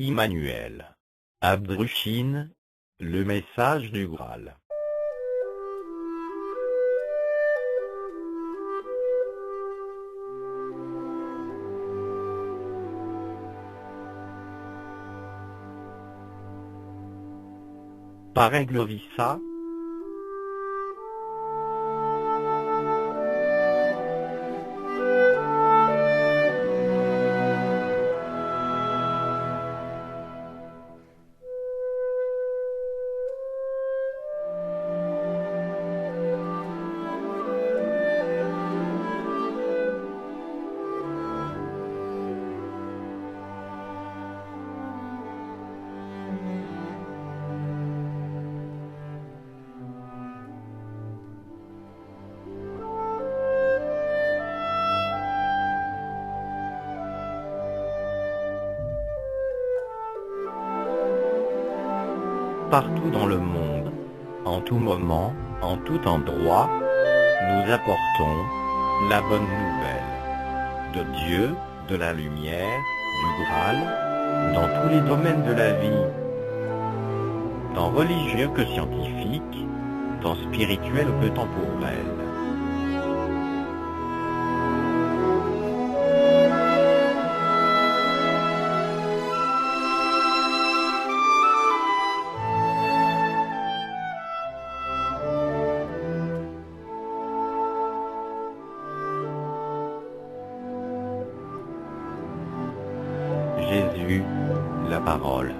Immanuel. Abdrushine, le message du Graal. Pareglovissa. Partout dans le monde, en tout moment, en tout endroit, nous apportons la bonne nouvelle de Dieu, de la lumière, du Graal, dans tous les domaines de la vie, tant religieux que scientifique, tant spirituel que temporel. Jésus, la parole.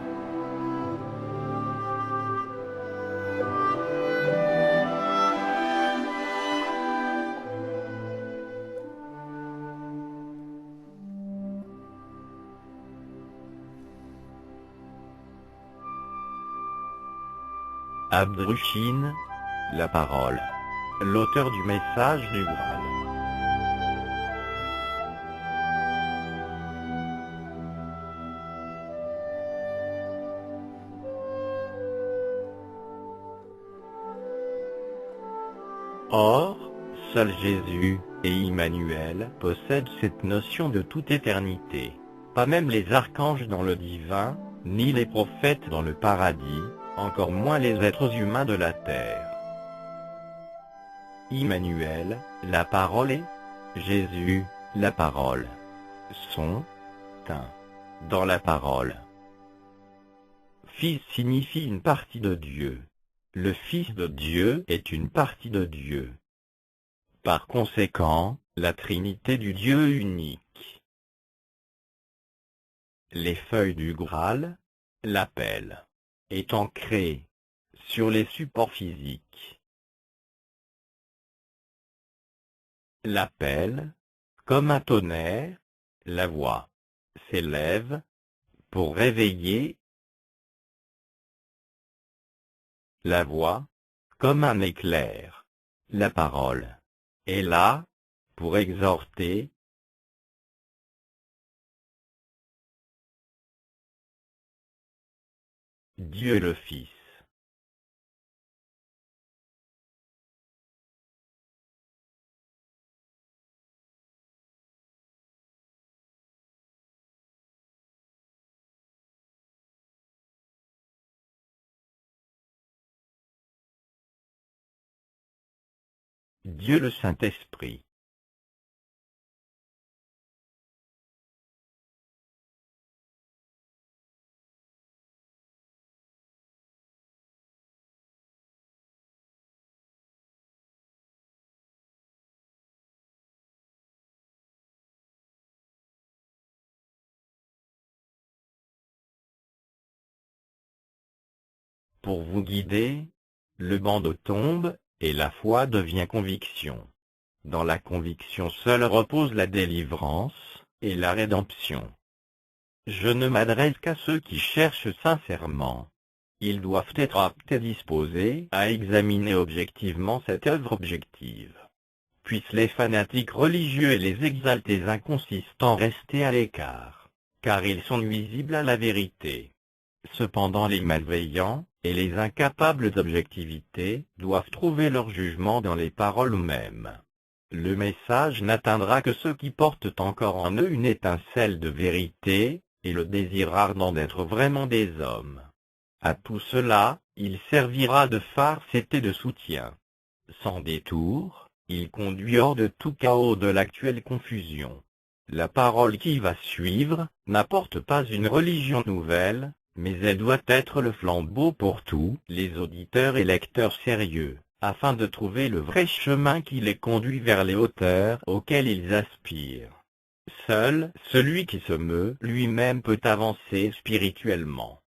Abdrushine, la parole. L'auteur du message du Graal. Or, seul Jésus et Immanuel possèdent cette notion de toute éternité. Pas même les archanges dans le divin, ni les prophètes dans le paradis, encore moins les êtres humains de la terre. Immanuel, la parole et Jésus, la parole, sont un dans la parole. Fils signifie une partie de Dieu. Le Fils de Dieu est une partie de Dieu. Par conséquent, la Trinité du Dieu unique. Les feuilles du Graal, l'appel, est ancré sur les supports physiques. L'appel, comme un tonnerre, la voix s'élève pour réveiller. La voix, comme un éclair, la parole, est là, pour exhorter. Dieu le Fils. Dieu le Saint-Esprit. Pour vous guider, le bandeau tombe, et la foi devient conviction. Dans la conviction seule repose la délivrance, et la rédemption. Je ne m'adresse qu'à ceux qui cherchent sincèrement. Ils doivent être aptes et disposés à examiner objectivement cette œuvre objective. Puissent les fanatiques religieux et les exaltés inconsistants rester à l'écart, car ils sont nuisibles à la vérité. Cependant les malveillants, et les incapables d'objectivité, doivent trouver leur jugement dans les paroles mêmes. Le message n'atteindra que ceux qui portent encore en eux une étincelle de vérité, et le désir ardent d'être vraiment des hommes. À tout cela, il servira de farce et de soutien. Sans détour, il conduit hors de tout chaos de l'actuelle confusion. La parole qui va suivre n'apporte pas une religion nouvelle, mais elle doit être le flambeau pour tous les auditeurs et lecteurs sérieux, afin de trouver le vrai chemin qui les conduit vers les hauteurs auxquelles ils aspirent. Seul celui qui se meut lui-même peut avancer spirituellement.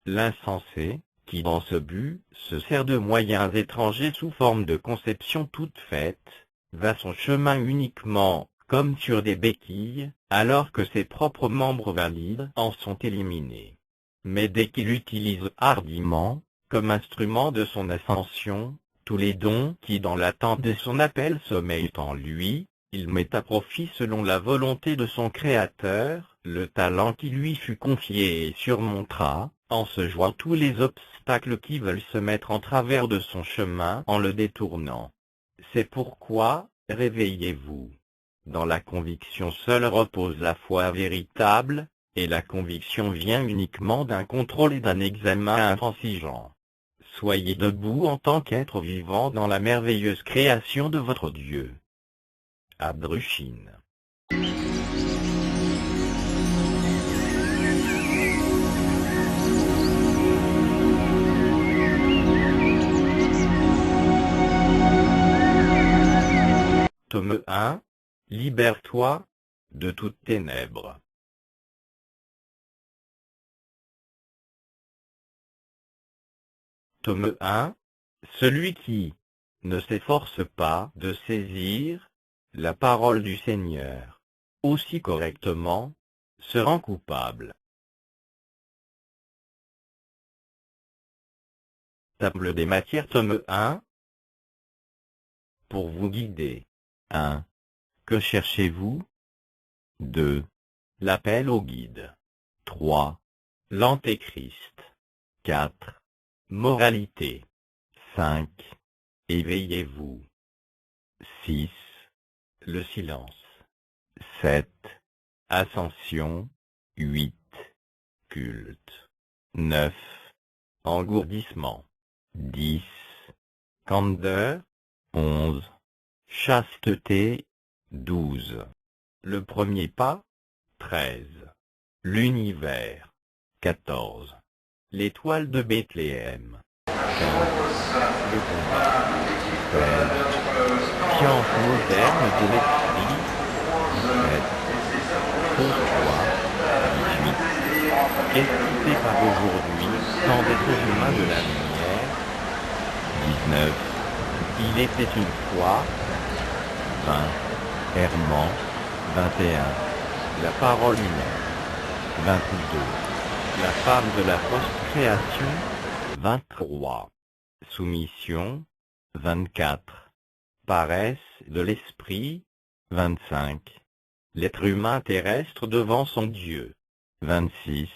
L'insensé, qui dans ce but se sert de moyens étrangers sous forme de conceptions toutes faites, va son chemin uniquement comme sur des béquilles, alors que ses propres membres valides en sont éliminés. Mais dès qu'il utilise hardiment, comme instrument de son ascension, tous les dons qui dans l'attente de son appel sommeillent en lui, il met à profit selon la volonté de son Créateur, le talent qui lui fut confié et surmontera, en se jouant tous les obstacles qui veulent se mettre en travers de son chemin en le détournant. C'est pourquoi, réveillez-vous. Dans la conviction seule repose la foi véritable, et la conviction vient uniquement d'un contrôle et d'un examen intransigeant. Soyez debout en tant qu'être vivant dans la merveilleuse création de votre Dieu. Abdruchine. Tome 1. Libère-toi de toutes ténèbres. Tome 1. Celui qui ne s'efforce pas de saisir la parole du Seigneur aussi correctement se rend coupable. Table des matières tome 1. Pour vous guider. 1. Que cherchez-vous? 2. L'appel au guide. 3. L'Antéchrist. 4. Moralité. 5. Éveillez-vous. 6. Le silence. 7. Ascension. 8. Culte. 9. Engourdissement. 10. Candeur. 11. Chasteté. 12. Le premier pas. 13. L'univers. 14. L'étoile de Bethléem. 15. Le combat. 16. Science moderne de l'esprit. 17. Pourquoi? 18. Qu'est-ce qui sépare aujourd'hui tant d'êtres humains de la lumière? 19. Il était une fois. 20. Errement. 21. La parole humaine. 22. La femme de la post-création. 23. Soumission. 24. Paresse de l'esprit. 25. L'être humain terrestre devant son Dieu. 26.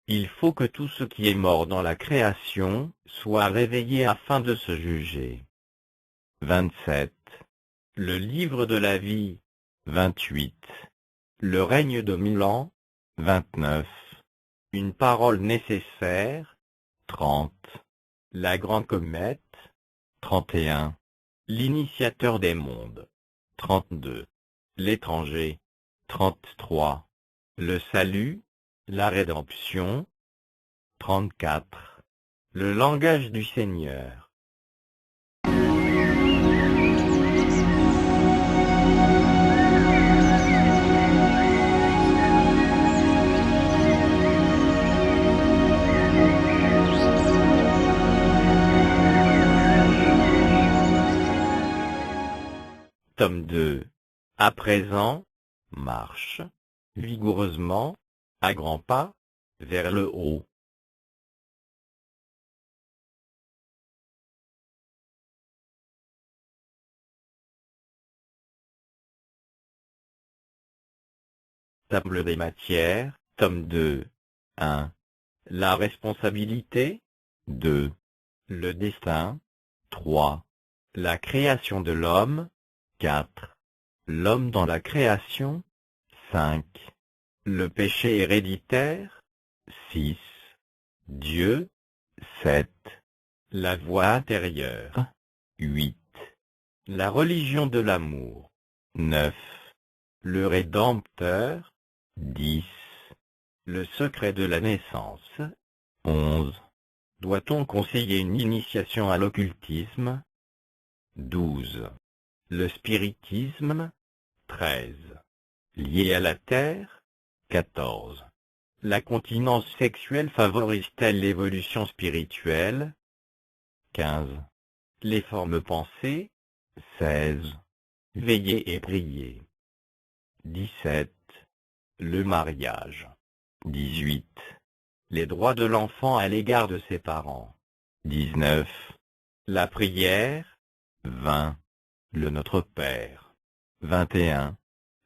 Il faut que tout ce qui est mort dans la création soit réveillé afin de se juger. 27. Le livre de la vie. 28. Le règne de 1000 ans. 29. Une parole nécessaire. 30. La grande comète. 31. L'initiateur des mondes. 32. L'étranger. 33. Le salut, la rédemption. 34. Le langage du Seigneur. Tome 2. À présent, marche, vigoureusement, à grands pas, vers le haut. Table des matières, tome 2. 1. La responsabilité. 2. Le destin. 3. La création de l'homme. 4. L'homme dans la création. 5. Le péché héréditaire. 6. Dieu. 7. La voie intérieure. 8. La religion de l'amour. 9. Le Rédempteur. 10. Le secret de la naissance. 11. Doit-on conseiller une initiation à l'occultisme? 12. Le spiritisme. 13. Lié à la terre. 14. La continence sexuelle favorise-t-elle l'évolution spirituelle? 15. Les formes pensées. 16. Veiller et prier. 17. Le mariage. 18. Les droits de l'enfant à l'égard de ses parents. 19. La prière. 20. Le Notre Père. 21.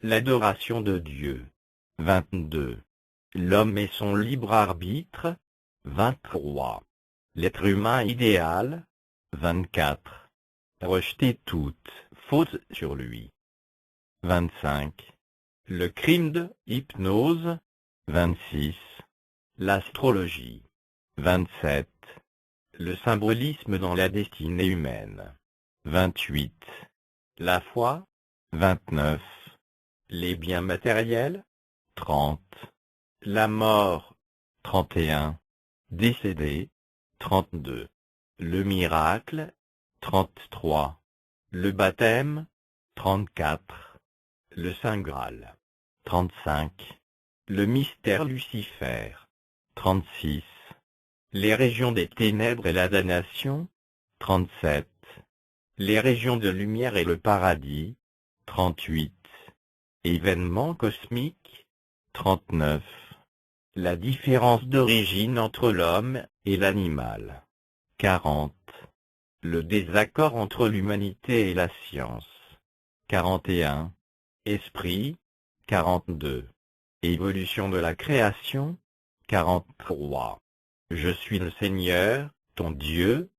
L'adoration de Dieu. 22. L'homme et son libre arbitre. 23. L'être humain idéal. 24. Rejeter toute faute sur lui. 25. Le crime de hypnose. 26. L'astrologie. 27. Le symbolisme dans la destinée humaine. 28. La foi. 29. Les biens matériels. 30. La mort. 31. Décédé. 32. Le miracle. 33. Le baptême. 34. Le Saint Graal. 35. Le mystère Lucifer. 36. Les régions des ténèbres et la damnation. 37. Les régions de lumière et le paradis. 38. Événements cosmiques. 39. La différence d'origine entre l'homme et l'animal. 40. Le désaccord entre l'humanité et la science. 41. Esprit. 42. Évolution de la création. 43. Je suis le Seigneur, ton Dieu.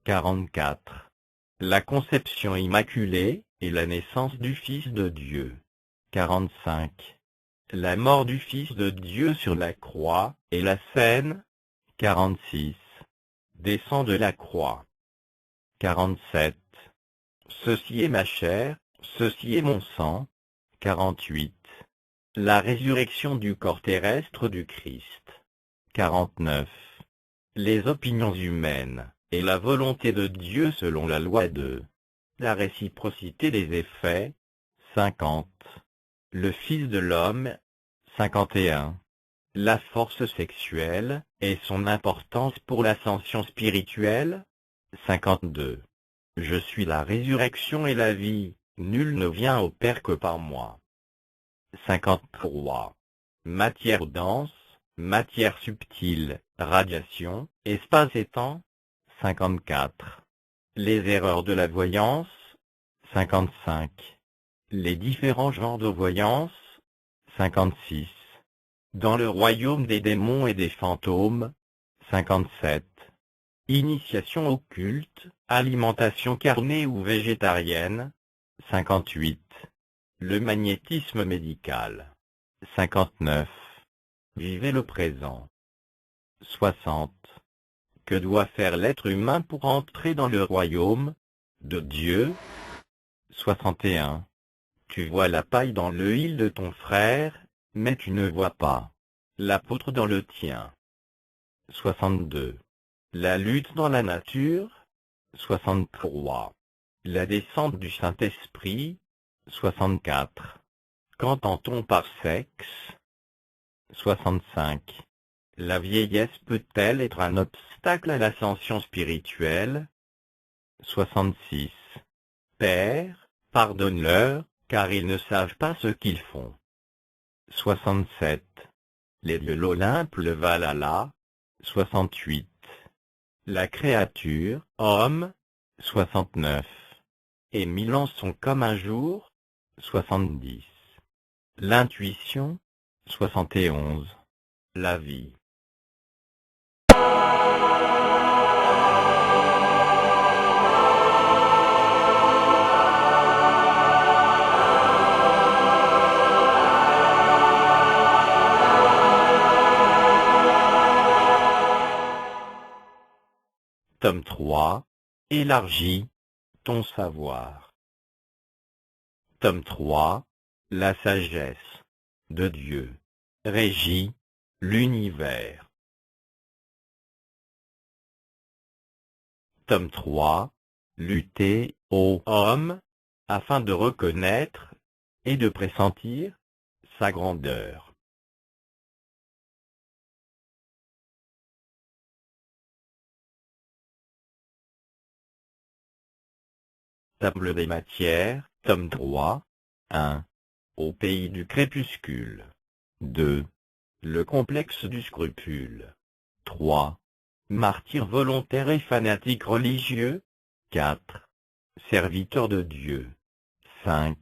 44. La conception immaculée et la naissance du Fils de Dieu. 45. La mort du Fils de Dieu sur la croix et la scène. 46. Descend de la croix. 47. Ceci est ma chair, ceci est mon sang. 48. La résurrection du corps terrestre du Christ. 49. Les opinions humaines, et la volonté de Dieu selon la loi de la réciprocité des effets. 50. Le Fils de l'homme. 51. La force sexuelle, et son importance pour l'ascension spirituelle. 52. Je suis la résurrection et la vie, nul ne vient au Père que par moi. 53. Matière dense, matière subtile, radiation, espace et temps. 54. Les erreurs de la voyance. 55. Les différents genres de voyance. 56. Dans le royaume des démons et des fantômes. 57. Initiation occulte, alimentation carnée ou végétarienne. 58. Le magnétisme médical. 59. Vivez le présent. 60. Que doit faire l'être humain pour entrer dans le royaume de Dieu? 61. Tu vois la paille dans l'huile de ton frère, mais tu ne vois pas l'apôtre dans le tien. 62. La lutte dans la nature. 63. La descente du Saint-Esprit. 64. Qu'entend-on par sexe? 65. La vieillesse peut-elle être un obstacle à l'ascension spirituelle? 66. Père, pardonne-leur, car ils ne savent pas ce qu'ils font. 67. Les dieux l'Olympe le Valhalla. 68. La créature, homme. 69. Et 1000 ans sont comme un jour. 70. L'intuition. 71. La vie. Tome 3. Élargis ton savoir. Tome 3. La sagesse de Dieu régit l'univers. Tome 3. Lutter ô homme, afin de reconnaître et de pressentir sa grandeur. Table des matières, tome 3. 1. Au pays du crépuscule. 2. Le complexe du scrupule. 3. Martyr volontaire et fanatique religieux. 4. Serviteur de Dieu. 5.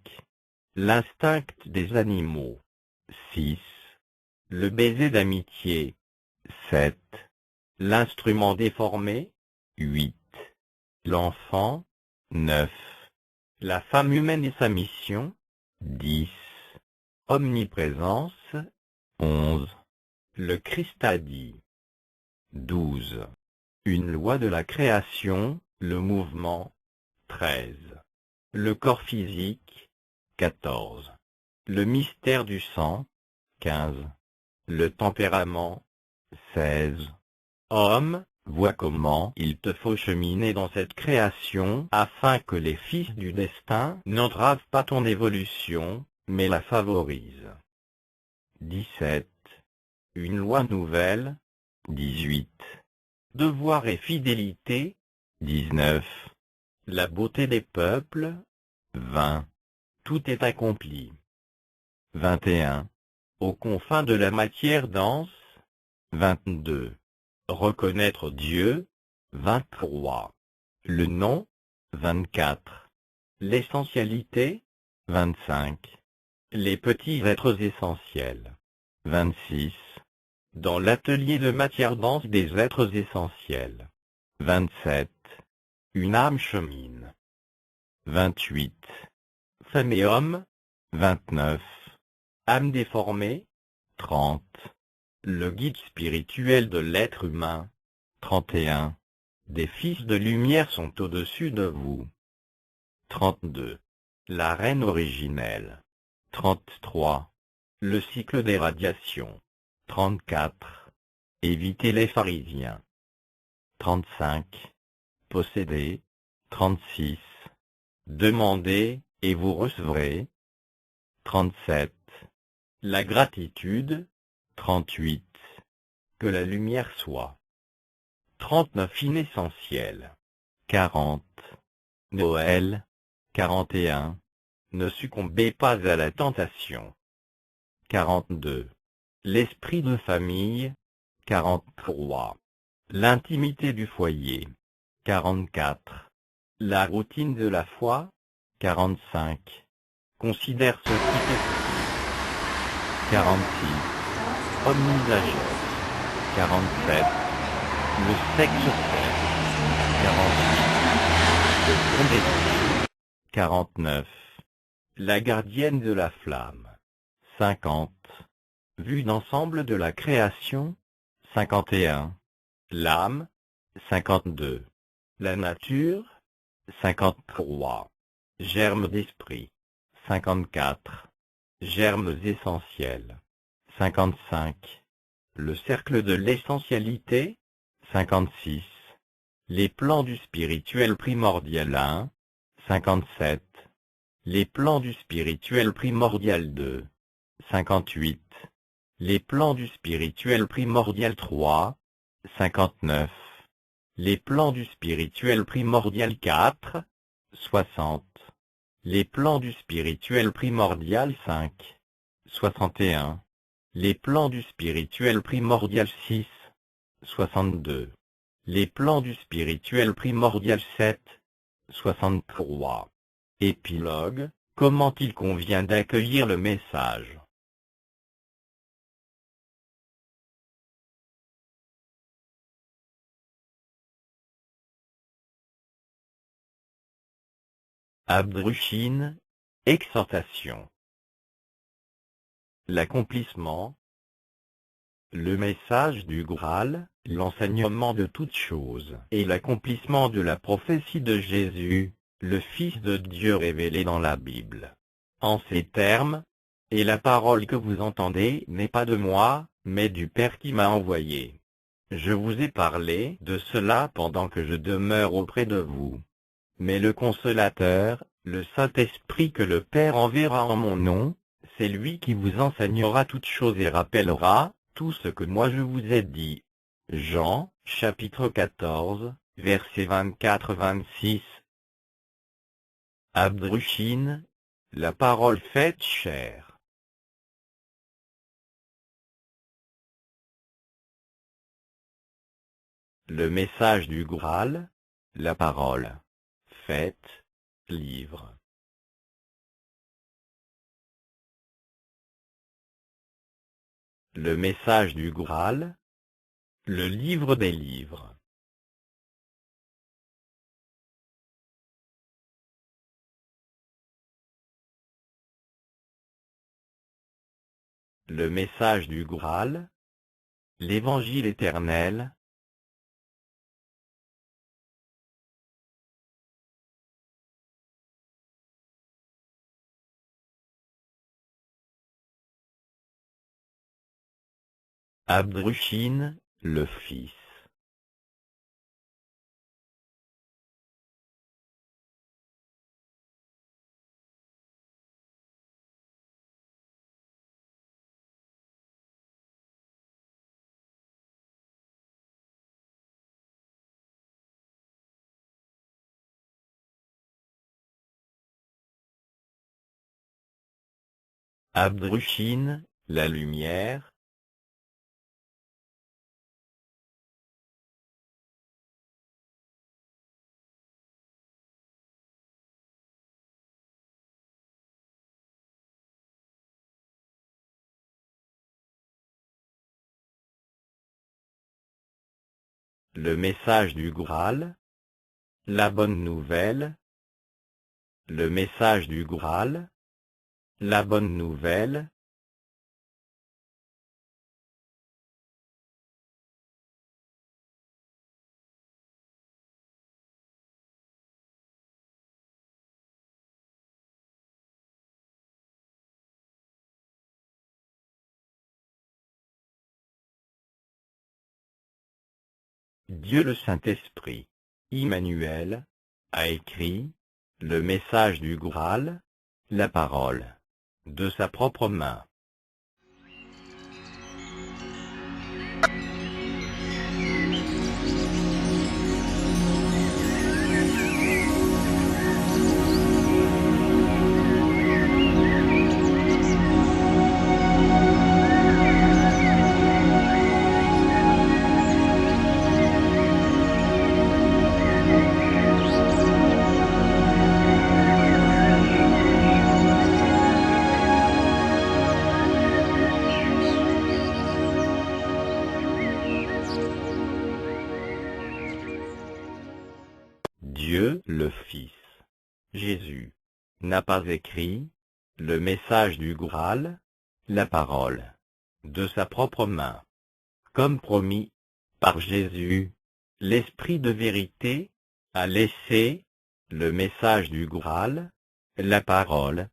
L'instinct des animaux. 6. Le baiser d'amitié. 7. L'instrument déformé. 8. L'enfant. 9. La femme humaine et sa mission. 10. Omniprésence. 11. Le Christ a dit. 12. Une loi de la création, le mouvement. 13. Le corps physique. 14. Le mystère du sang. 15. Le tempérament. 16. Homme, vois comment il te faut cheminer dans cette création afin que les fils du destin n'entravent pas ton évolution, mais la favorisent. 17. Une loi nouvelle. 18. Devoir et fidélité. 19. La beauté des peuples. 20. Tout est accompli. 21. Aux confins de la matière dense. 22. Reconnaître Dieu. 23. Le nom. 24. L'essentialité. 25. Les petits êtres essentiels. 26. Dans l'atelier de matière dense des êtres essentiels. 27. Une âme chemine. 28. Femme et homme. 29. Âme déformée. 30. Le guide spirituel de l'être humain. 31. Des fils de lumière sont au-dessus de vous. 32. La reine originelle. 33. Le cycle des radiations. 34. Évitez les pharisiens. 35. Possédez. 36. Demandez, et vous recevrez. 37. La gratitude. 38. Que la lumière soit. 39. Inessentiel. 40. Noël. 41. Ne succombez pas à la tentation. 42. L'esprit de famille. 43. L'intimité du foyer. 44. La routine de la foi. 45. Considère ce qui est. 46. Omnisagesse. 47. Le sexe fait. 48. Le fond des cieux. 49. La gardienne de la flamme. 50. Vue d'ensemble de la création. 51. L'âme. 52. La nature. 53. Germes d'esprit. 54. Germes essentiels. 55. Le cercle de l'essentialité. 56. Les plans du spirituel primordial 1. 57. Les plans du spirituel primordial 2. 58. Les plans du spirituel primordial 3. 59. Les plans du spirituel primordial 4. 60. Les plans du spirituel primordial 5. 61. Les plans du spirituel primordial 6. 62. Les plans du spirituel primordial 7. 63. Épilogue, comment il convient d'accueillir le message. Abdrushine. Exhortation. L'accomplissement. Le message du Graal, l'enseignement de toutes choses et l'accomplissement de la prophétie de Jésus, le Fils de Dieu révélé dans la Bible. En ces termes, « Et la parole que vous entendez n'est pas de moi, mais du Père qui m'a envoyé. Je vous ai parlé de cela pendant que je demeure auprès de vous. Mais le Consolateur, le Saint-Esprit que le Père enverra en mon nom, c'est lui qui vous enseignera toutes choses et rappellera tout ce que moi je vous ai dit. » Jean, chapitre 14, versets 24-26. Abdrushine, la parole faite chair. Le message du Graal, la parole faite livre. Le message du Graal, le livre des livres. Le message du Graal, l'Évangile éternel. Abdrushine, le Fils. Abdrushine, la lumière. Le message du Graal, la bonne nouvelle. Le message du Graal, la bonne nouvelle. Dieu le Saint-Esprit, Immanuel, a écrit, le message du Graal, la parole, de sa propre main. Dieu le Fils, Jésus, n'a pas écrit, le message du Graal, la parole, de sa propre main. Comme promis, par Jésus, l'Esprit de vérité, a laissé, le message du Graal, la parole.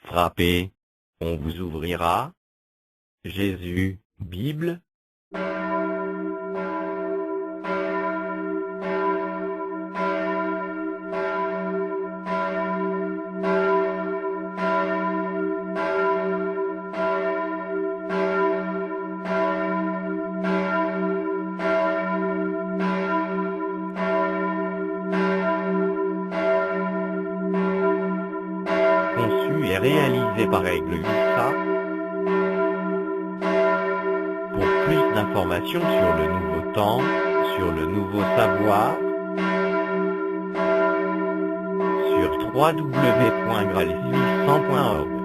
Frappez, on vous ouvrira. Jésus, Bible. conçu et réalisé par Aigle Ultra. Pour plus d'informations sur le nouveau temps, sur le nouveau savoir, sur www.gralsvissant.org.